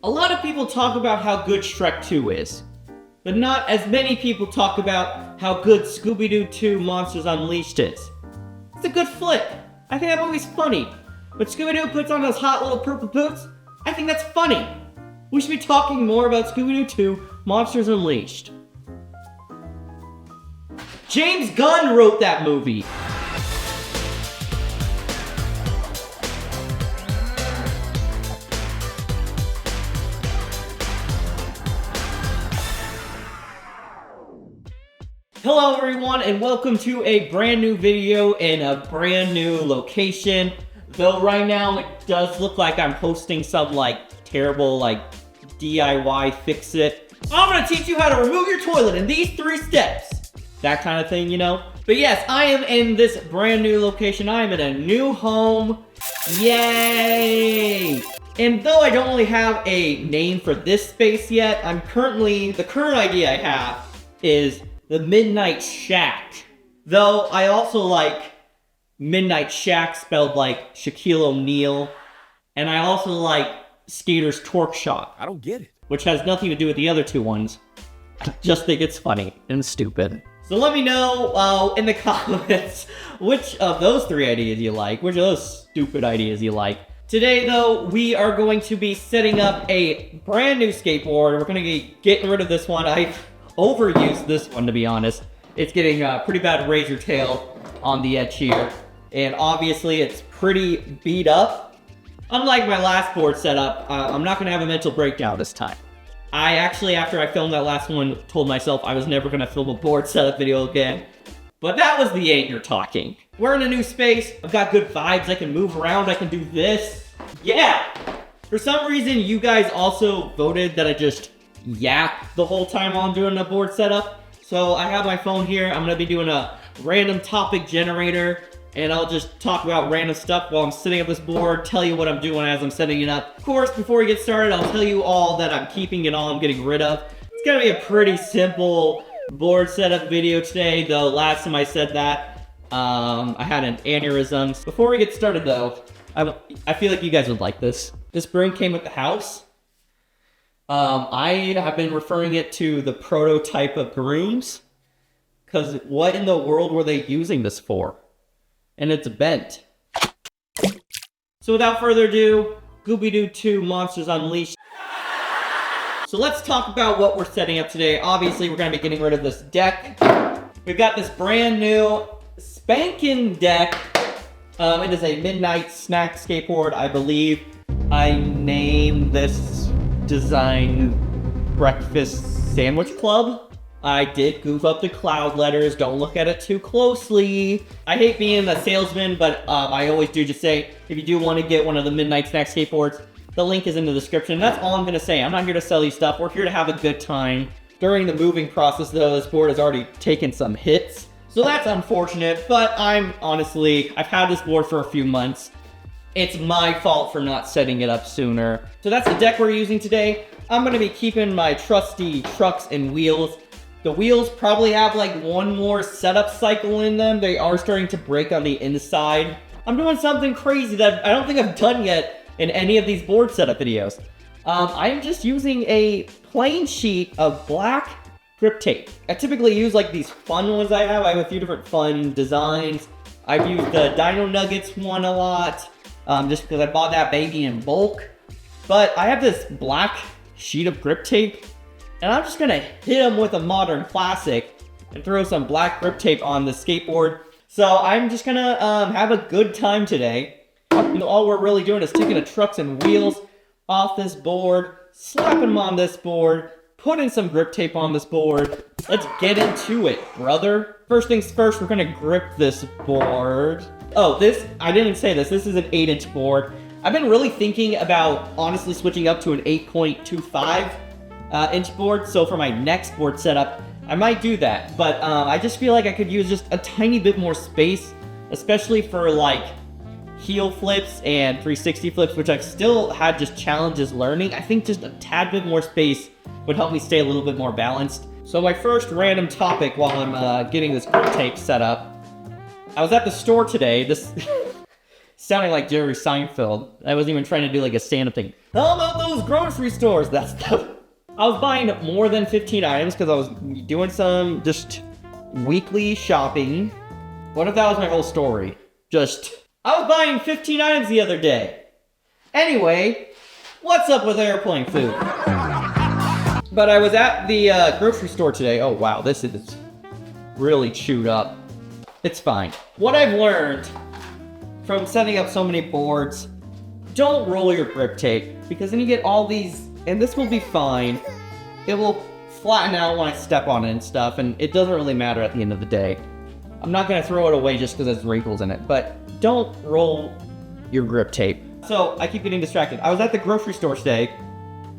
A lot of people talk about how good Shrek 2 is, but not as many people talk about how good Scooby-Doo 2 Monsters Unleashed is. It's a good flick. I think that movie's funny. But Scooby-Doo puts on those hot little purple boots. I think that's funny. We should be talking more about Scooby-Doo 2 Monsters Unleashed. James Gunn wrote that movie. Hello everyone and welcome to a brand new video in a brand new location. Though right now it does look like I'm hosting some terrible DIY fix it. I'm gonna teach you how to remove your toilet in these 3 steps. That kind of thing, you know? But yes, I am in this brand new location. I am in a new home. Yay! And though I don't really have a name for this space yet, the current idea I have is the Midnight Shack. Though I also like Midnight Shack spelled like Shaquille O'Neal. And I also like Skater's Torque Shop. I don't get it. Which has nothing to do with the other 2 ones. I just think it's funny and stupid. So let me know in the comments which of those 3 ideas you like, which of those stupid ideas you like. Today though, we are going to be setting up a brand new skateboard. We're gonna be getting rid of this one. I've overused this one, to be honest. It's getting a pretty bad razor tail on the edge here. And obviously it's pretty beat up. Unlike my last board setup, I'm not gonna have a mental breakdown this time. I actually, after I filmed that last one, told myself I was never gonna film a board setup video again. But that was the anger talking. We're in a new space. I've got good vibes. I can move around. I can do this. Yeah! For some reason, you guys also voted that I just yap the whole time while I'm doing a board setup. So I have my phone here. I'm gonna be doing a random topic generator, and I'll just talk about random stuff while I'm setting up this board, tell you what I'm doing as I'm setting it up. Of course, before we get started, I'll tell you all that I'm keeping and all I'm getting rid of. It's gonna be a pretty simple board setup video today, though last time I said that, I had an aneurysm. Before we get started though, I feel like you guys would like this. This broom came with the house. I have been referring it to the prototype of brooms, because what in the world were they using this for? And it's bent. So without further ado, Scooby-Doo 2 Monsters Unleashed. So let's talk about what we're setting up today. Obviously, we're going to be getting rid of this deck. We've got this brand new spanking deck. It is a midnight snack skateboard, I believe. I named this design Breakfast Sandwich Club. I did goof up the cloud letters. Don't look at it too closely. I hate being a salesman, but I always do just say, if you do want to get one of the midnight snack skateboards, the link is in the description. That's all I'm going to say. I'm not here to sell you stuff. We're here to have a good time. During the moving process, though, this board has already taken some hits. So that's unfortunate, but I've had this board for a few months. It's my fault for not setting it up sooner. So that's the deck we're using today. I'm going to be keeping my trusty trucks and wheels. The wheels probably have one more setup cycle in them. They are starting to break on the inside. I'm doing something crazy that I don't think I've done yet in any of these board setup videos. I'm just using a plain sheet of black grip tape. I typically use these fun ones I have. I have a few different fun designs. I've used the Dino Nuggets one a lot, just because I bought that baby in bulk. But I have this black sheet of grip tape, and I'm just gonna hit them with a modern classic and throw some black grip tape on the skateboard. So I'm just gonna have a good time today. All we're really doing is taking the trucks and wheels off this board, slapping them on this board, putting some grip tape on this board. Let's get into it, brother. First things first, we're gonna grip this board. Oh, I didn't say this. This is an 8-inch board. I've been really thinking about honestly switching up to an 8.25 inch board. So for my next board setup, I might do that. But I just feel like I could use just a tiny bit more space, especially for heel flips and 360 flips, which I've still had just challenges learning. I think just a tad bit more space would help me stay a little bit more balanced. So my first random topic while I'm getting this grip tape set up, I was at the store today. This sounding like Jerry Seinfeld. I wasn't even trying to do like a stand-up thing. How about those grocery stores? That's the... I was buying more than 15 items because I was doing some just weekly shopping. What if that was my whole story? I was buying 15 items the other day. Anyway, what's up with airplane food? But I was at the grocery store today. Oh wow, this is really chewed up. It's fine. What I've learned from setting up so many boards, don't roll your grip tape, because then you get all these, and this will be fine. It will flatten out when I step on it and stuff, and it doesn't really matter at the end of the day. I'm not gonna throw it away just because there's wrinkles in it, but don't roll your grip tape. So I keep getting distracted. I was at the grocery store today.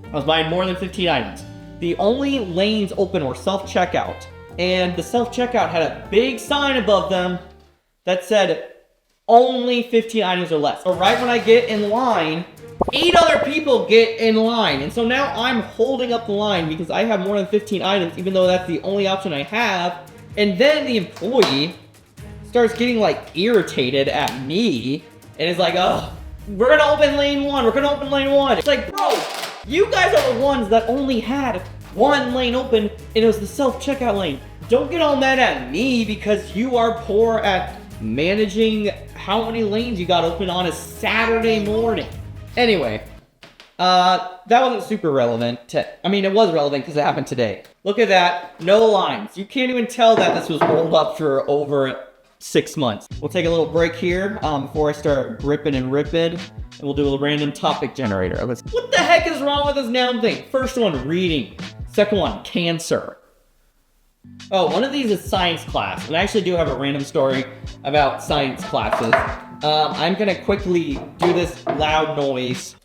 I was buying more than 15 items. The only lanes open were self-checkout, and the self-checkout had a big sign above them that said, only 15 items or less. So right when I get in line, 8 other people get in line. And so now I'm holding up the line because I have more than 15 items, even though that's the only option I have. And then the employee starts getting like irritated at me and is like, oh, we're gonna open lane 1, we're gonna open lane 1. It's like, bro, you guys are the ones that only had 1 lane open and it was the self-checkout lane. Don't get all mad at me because you are poor at managing how many lanes you got open on a Saturday morning. Anyway, that wasn't super relevant. I mean, it was relevant because it happened today. Look at that, no lines. You can't even tell that this was rolled up for over 6 months. We'll take a little break here before I start gripping and ripping, and we'll do a random topic generator. What the heck is wrong with this noun thing? First one, reading. Second one, cancer. Oh, one of these is science class, and I actually do have a random story about science classes. I'm gonna quickly do this loud noise.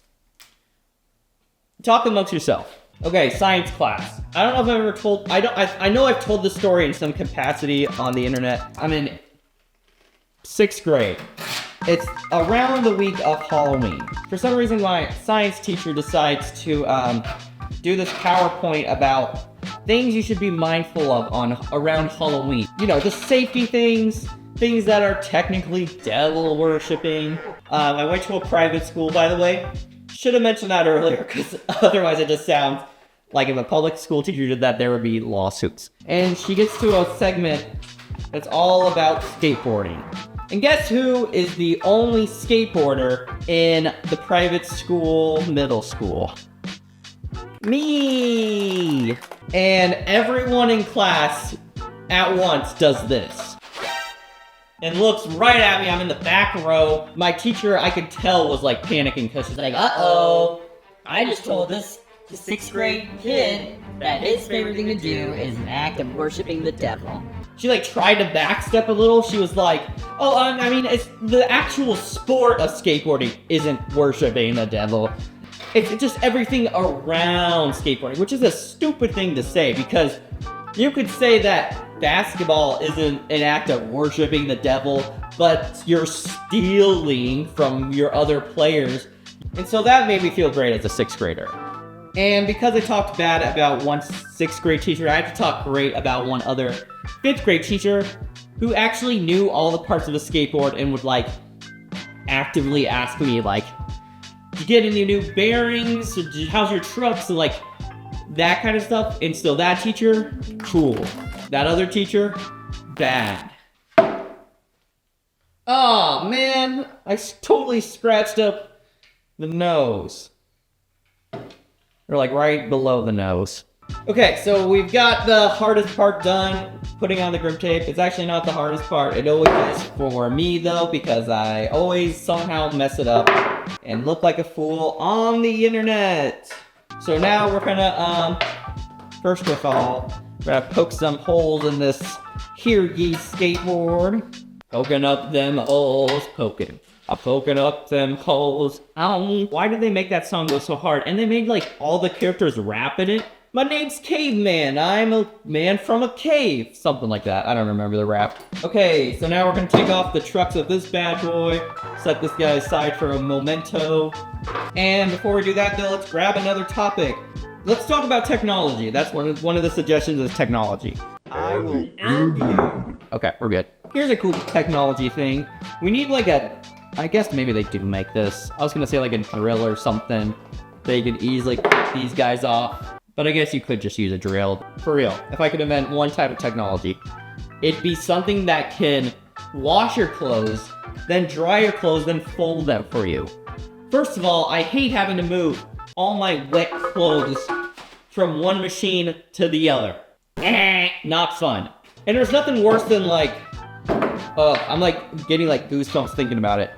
Talk amongst yourself. Okay, science class. I don't know if I've ever told, I know I've told this story in some capacity on the internet. I'm in 6th grade. It's around the week of Halloween. For some reason, my science teacher decides to do this PowerPoint about things you should be mindful of around Halloween. You know, just safety things that are technically devil worshipping. I went to a private school, by the way. Should have mentioned that earlier, because otherwise it just sounds like if a public school teacher did that, there would be lawsuits. And she gets to a segment that's all about skateboarding. And guess who is the only skateboarder in the private school middle school? Me! And everyone in class at once does this. And looks right at me. I'm in the back row. My teacher, I could tell, was like panicking because she's like, uh-oh, I just told this 6th grade kid that his favorite thing to do is an act of worshiping the devil. She like tried to backstep a little. She was like, oh, I mean, it's the actual sport of skateboarding isn't worshiping the devil. It's just everything around skateboarding, which is a stupid thing to say because you could say that basketball isn't an act of worshiping the devil, but you're stealing from your other players. And so that made me feel great as a 6th grader. And because I talked bad about one 6th grade teacher, I had to talk great about one other 5th grade teacher who actually knew all the parts of the skateboard and would like actively ask me like, did you get any new bearings? How's your trucks? And like that kind of stuff. And still that teacher, cool. That other teacher, bad. Oh man, I totally scratched up the nose. Or like right below the nose. Okay, so we've got the hardest part done, putting on the grip tape. It's actually not the hardest part. It always is for me though, because I always somehow mess it up and look like a fool on the internet. So now we're gonna, first of all, we're gonna poke some holes in this Hear Ye skateboard. Poking up them holes, poking. I'm poking up them holes. Why did they make that song go so hard? And they made like all the characters rap in it. My name's Caveman. I'm a man from a cave. Something like that. I don't remember the rap. Okay, so now we're gonna take off the trucks of this bad boy. Set this guy aside for a memento. And before we do that though, let's grab another topic. Let's talk about technology. That's one of the suggestions is technology. I will end you. Okay, we're good. Here's a cool technology thing. We need like a I guess maybe they do make this. I was gonna say like a drill or something. They could easily cut these guys off. But I guess you could just use a drill. For real, if I could invent one type of technology, it'd be something that can wash your clothes, then dry your clothes, then fold them for you. First of all, I hate having to move all my wet clothes from one machine to the other. Not fun. And there's nothing worse than like, I'm like getting like goosebumps thinking about it.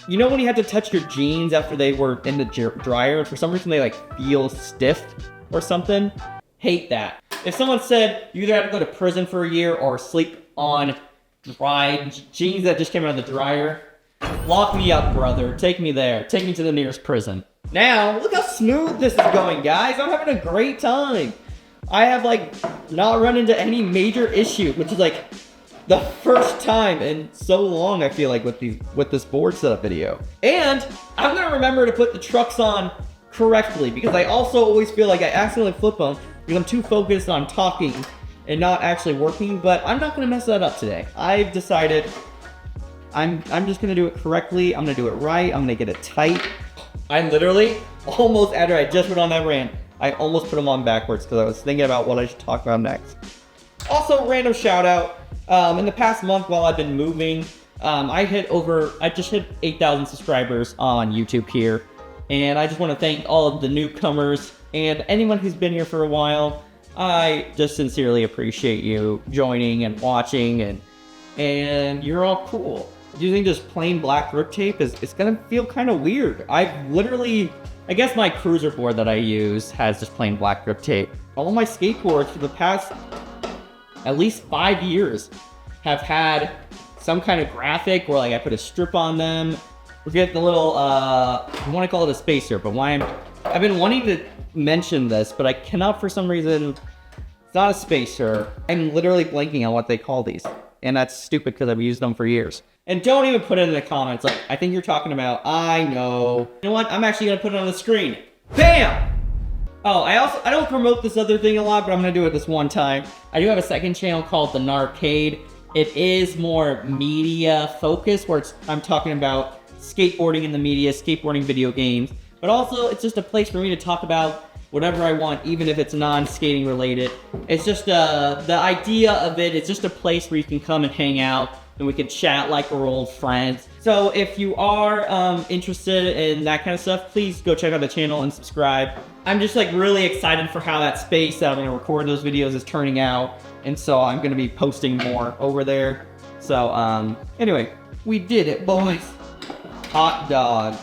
You know when you have to touch your jeans after they were in the dryer and for some reason they like feel stiff or something? Hate that. If someone said you either have to go to prison for a year or sleep on dry jeans that just came out of the dryer, lock me up, brother. Take me there. Take me to the nearest prison. Now, look how smooth this is going, guys. I'm having a great time. I have like not run into any major issue, which is like the first time in so long, I feel like, with this board setup video. And I'm gonna remember to put the trucks on correctly, because I also always feel like I accidentally flip them because I'm too focused on talking and not actually working, but I'm not gonna mess that up today. I've decided I'm just gonna do it correctly. I'm gonna do it right. I'm gonna get it tight. I literally, almost after I just went on that rant, I almost put them on backwards because I was thinking about what I should talk about next. Also, random shout out. In the past month while I've been moving, I just hit 8,000 subscribers on YouTube here. And I just want to thank all of the newcomers and anyone who's been here for a while. I just sincerely appreciate you joining and watching, and you're all cool. Using just plain black grip tape it's gonna feel kind of weird. I guess my cruiser board that I use has just plain black grip tape. All my skateboards for the past at least 5 years have had some kind of graphic where like I put a strip on them. Forget the little, I want to call it a spacer, but I've been wanting to mention this, but I cannot for some reason. It's not a spacer. I'm literally blanking on what they call these. And that's stupid because I've used them for years. And don't even put it in the comments. Like, I think you're talking about, I know. You know what? I'm actually going to put it on the screen. Bam! Oh, I don't promote this other thing a lot, but I'm going to do it this one time. I do have a second channel called the Gnarcade. It is more media focused, where I'm talking about skateboarding in the media, skateboarding video games, but also it's just a place for me to talk about whatever I want, even if it's non-skating related. It's just the idea of it, it's just a place where you can come and hang out and we can chat like we're old friends. So if you are interested in that kind of stuff, please go check out the channel and subscribe. I'm just like really excited for how that space that I'm gonna record those videos is turning out, and so I'm gonna be posting more over there. So anyway, we did it, boys. Hot dog.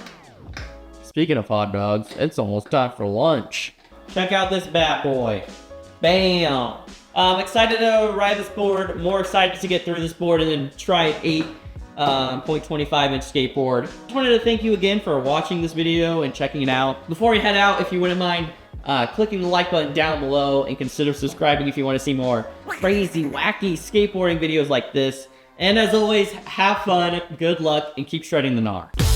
Speaking of hot dogs, it's almost time for lunch. Check out this bad boy. Bam! I'm excited to ride this board, more excited to get through this board and then try an 8.25 inch skateboard. Just wanted to thank you again for watching this video and checking it out. Before you head out, if you wouldn't mind clicking the like button down below and consider subscribing if you want to see more crazy, wacky skateboarding videos like this. And as always, have fun, good luck, and keep shredding the gnar.